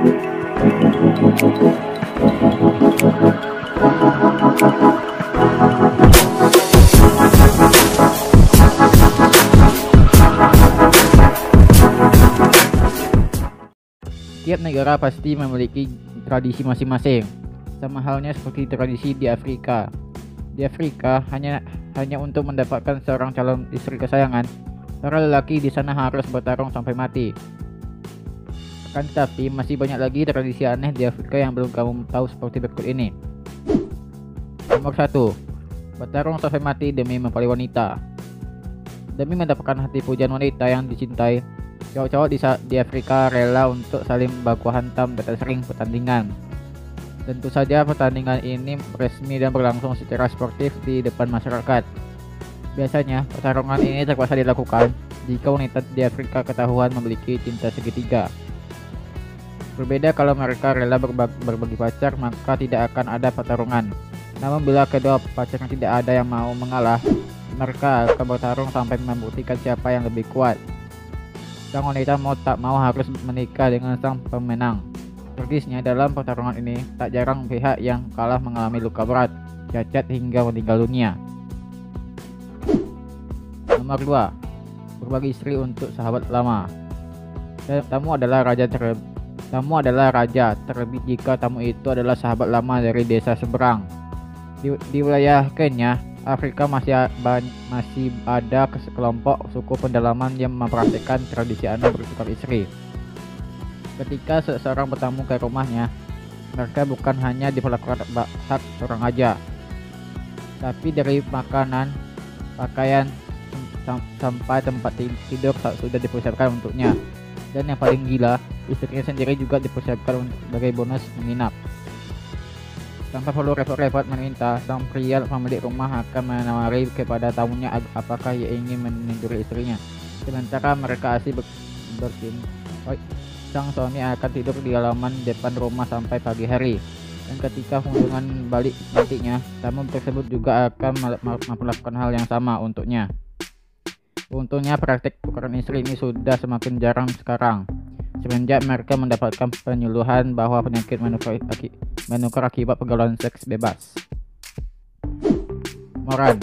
Tiap negara pasti memiliki tradisi masing-masing, sama halnya seperti tradisi di Afrika. Di Afrika, hanya untuk mendapatkan seorang calon istri kesayangan, para lelaki di sana harus bertarung sampai mati. Akan tetapi, masih banyak lagi tradisi aneh di Afrika yang belum kamu tahu seperti berikut ini. Nomor 1. Bertarung sampai mati demi mempelai wanita. Demi mendapatkan hati pujian wanita yang dicintai, cowok-cowok di Afrika rela untuk saling baku hantam dan sering pertandingan. Tentu saja pertandingan ini resmi dan berlangsung secara sportif di depan masyarakat. Biasanya pertarungan ini terpaksa dilakukan jika wanita di Afrika ketahuan memiliki cinta segitiga. Berbeda kalau mereka rela berbagi pacar, maka tidak akan ada pertarungan. Namun bila kedua pacarnya tidak ada yang mau mengalah, mereka akan bertarung sampai membuktikan siapa yang lebih kuat. Sang wanita mau tak mau harus menikah dengan sang pemenang. Tragisnya dalam pertarungan ini, tak jarang pihak yang kalah mengalami luka berat, cacat hingga meninggal dunia. Nomor 2. Berbagi istri untuk sahabat lama. Tamu adalah raja, terlebih jika tamu itu adalah sahabat lama dari desa seberang. Di wilayah Kenya, Afrika masih ada sekelompok suku pedalaman yang mempraktikkan tradisi aneh bertukar istri. Ketika seseorang bertamu ke rumahnya, mereka bukan hanya diperlakukan hak seorang aja, tapi dari makanan, pakaian, sampai tempat tidur sudah dipersiapkan untuknya. Dan yang paling gila, istrinya sendiri juga dipersiapkan sebagai bonus menginap. Tanpa perlu repot-repot meminta, sang pria pemilik rumah akan menawari kepada tamunya apakah ia ingin meniduri istrinya. Sementara mereka asik sang suami akan tidur di halaman depan rumah sampai pagi hari. Dan ketika kunjungan balik nantinya, tamu tersebut juga akan melakukan hal yang sama untuknya. Untungnya praktik tukaran istri ini sudah semakin jarang sekarang, semenjak mereka mendapatkan penyuluhan bahwa penyakit menukar akibat pergaulan seks bebas. Moran,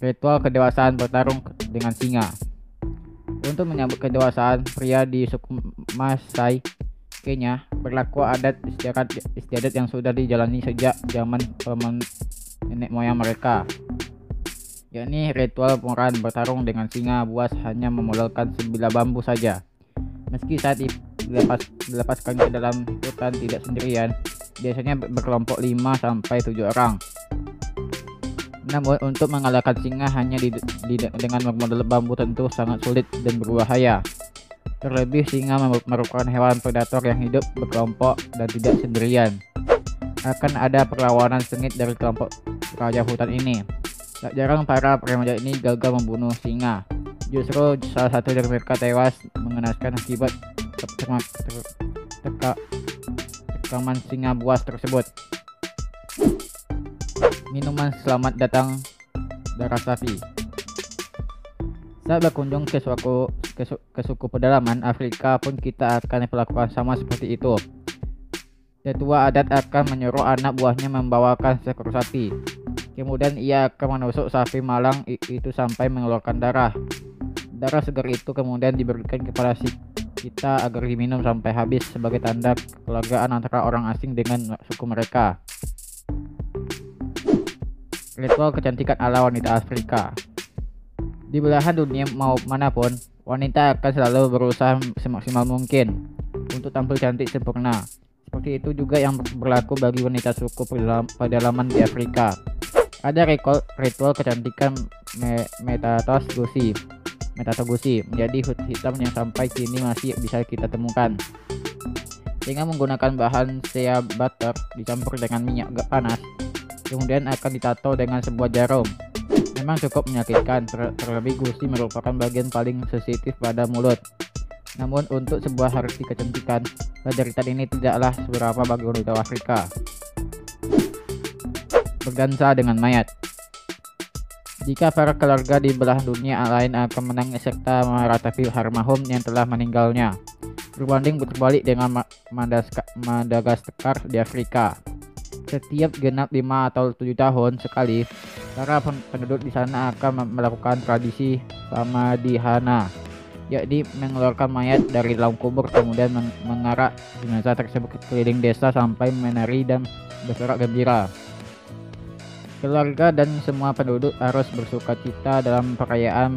ritual kedewasaan bertarung dengan singa. Untuk menyambut kedewasaan, pria di suku Maasai, Kenya, berlaku adat istiadat yang sudah dijalani sejak zaman nenek moyang mereka, yakni ritual moran bertarung dengan singa buas hanya memodalkan sebilah bambu saja. Meski saat dilepaskan ke dalam hutan tidak sendirian, biasanya berkelompok 5-7 orang. Namun untuk mengalahkan singa hanya dengan memodal bambu tentu sangat sulit dan berbahaya. Terlebih singa merupakan hewan predator yang hidup berkelompok dan tidak sendirian. Akan ada perlawanan sengit dari kelompok raja hutan ini. Tak jarang para remaja ini gagal membunuh singa. Justru salah satu dari mereka tewas mengenaskan akibat tekaman singa buas tersebut. Minuman selamat datang darah sapi. Saat berkunjung ke suku pedalaman Afrika pun kita akan melakukan sama seperti itu. Tetua adat akan menyuruh anak buahnya membawakan seekor sapi. Kemudian ia akan menusuk sapi malang itu sampai mengeluarkan darah. Darah segar itu kemudian diberikan kepada kita agar diminum sampai habis sebagai tanda kekeluargaan antara orang asing dengan suku mereka. Ritual kecantikan ala wanita Afrika. Di belahan dunia manapun, wanita akan selalu berusaha semaksimal mungkin untuk tampil cantik sempurna. Seperti itu juga yang berlaku bagi wanita suku pedalaman di Afrika. Ada ritual kecantikan metatogusi menjadi hitam yang sampai kini masih bisa kita temukan. Dengan menggunakan bahan shea butter dicampur dengan minyak panas, kemudian akan ditato dengan sebuah jarum. Memang cukup menyakitkan, terlebih gusi merupakan bagian paling sensitif pada mulut. Namun untuk sebuah arti kecantikan, penderitaan ini tidaklah seberapa bagi wanita Afrika. Berdansa dengan mayat. Jika para keluarga di belahan dunia lain akan menangis serta meratapi almarhum yang telah meninggalnya, berbanding terbalik dengan Madagaskar di Afrika. Setiap genap 5 atau 7 tahun sekali, para penduduk di sana akan melakukan tradisi pamadihana, yakni mengeluarkan mayat dari dalam kubur kemudian mengarak jenazah tersebut keliling desa sampai menari dan bersorak gembira. Keluarga dan semua penduduk harus bersukacita dalam perayaan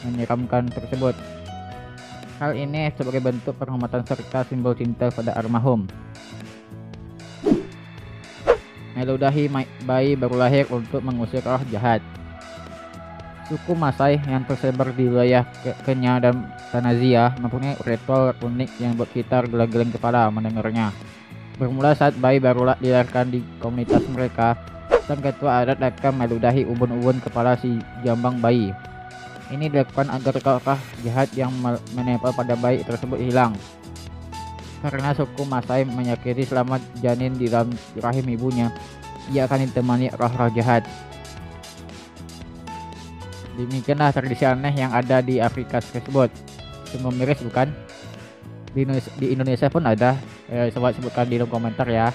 menyeramkan tersebut. Hal ini sebagai bentuk penghormatan serta simbol cinta pada almarhum. Meludahi bayi baru lahir untuk mengusir roh jahat. Suku Masai yang tersebar di wilayah Kenya dan Tanzania mempunyai ritual unik yang membuat kita geleng-geleng kepala mendengarnya. Bermula saat bayi baru dilahirkan di komunitas mereka, sang ketua adat akan meludahi ubun-ubun kepala si jambang bayi. Ini dilakukan agar roh jahat yang menempel pada bayi tersebut hilang. Karena suku Masai meyakini selama janin di dalam rahim ibunya, ia akan ditemani roh-roh jahat. Demikianlah tradisi aneh yang ada di Afrika tersebut. Sungguh miris bukan? Di Indonesia pun ada. Sobat sebutkan di kolom komentar ya.